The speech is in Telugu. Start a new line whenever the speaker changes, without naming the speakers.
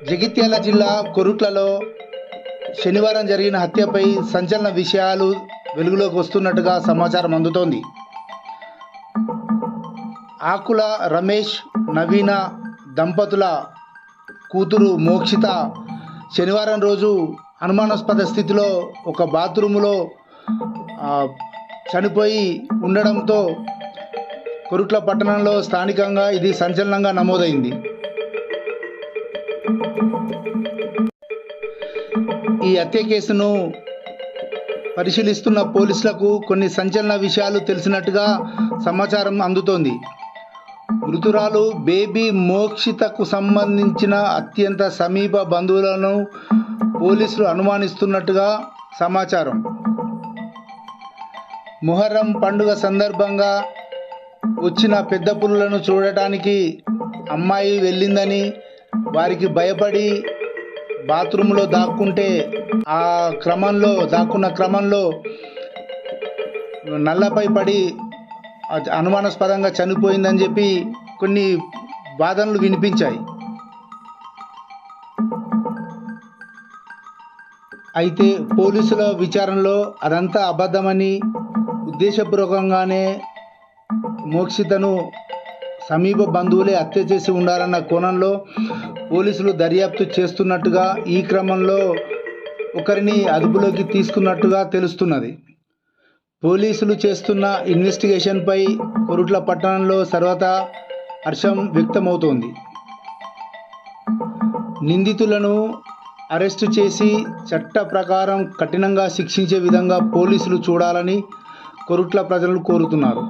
జగిత్యాల జిల్లా కొరుట్లలో శనివారం జరిగిన హత్యపై సంచలన విషయాలు వెలుగులోకి వస్తున్నట్టుగా సమాచారం అందుతోంది. ఆకుల రమేష్ నవీన దంపతుల కూతురు మోక్షిత శనివారం రోజు అనుమానాస్పద స్థితిలో ఒక బాత్రూములో చనిపోయి ఉండడంతో కొరుట్ల పట్టణంలో స్థానికంగా ఇది సంచలనంగా నమోదైంది. ఈ హత్య కేసును పరిశీలిస్తున్న పోలీసులకు కొన్ని సంచలన విషయాలు తెలిసినట్టుగా సమాచారం అందుతోంది. మృతురాలు బేబీ మోక్షితకు సంబంధించిన అత్యంత సమీప బంధువులను పోలీసులు అనుమానిస్తున్నట్టుగా సమాచారం. మొహర్రం పండుగ సందర్భంగా వచ్చిన పెద్ద పులులను చూడటానికి అమ్మాయి వెళ్ళిందని, వారికి భయపడి బాత్రూంలో దాక్కున్న క్రమంలో నల్లపై పడి అనుమానాస్పదంగా చనిపోయిందని చెప్పి కొన్ని వాదనలు వినిపించాయి. అయితే పోలీసుల విచారణలో అదంతా అబద్ధమని, ఉద్దేశపూర్వకంగానే మోక్షితను సమీప బంధువులే హత్య చేసి ఉండాలన్న కోణంలో పోలీసులు దర్యాప్తు చేస్తున్నట్టుగా, ఈ క్రమంలో ఒకరిని అదుపులోకి తీసుకున్నట్టుగా తెలుస్తున్నది. పోలీసులు చేస్తున్న ఇన్వెస్టిగేషన్పై కొరుట్ల పట్టణంలో సర్వతా హర్షం వ్యక్తమవుతోంది. నిందితులను అరెస్టు చేసి చట్ట ప్రకారం కఠినంగా శిక్షించే విధంగా పోలీసులు చూడాలని కొరుట్ల ప్రజలు కోరుతున్నారు.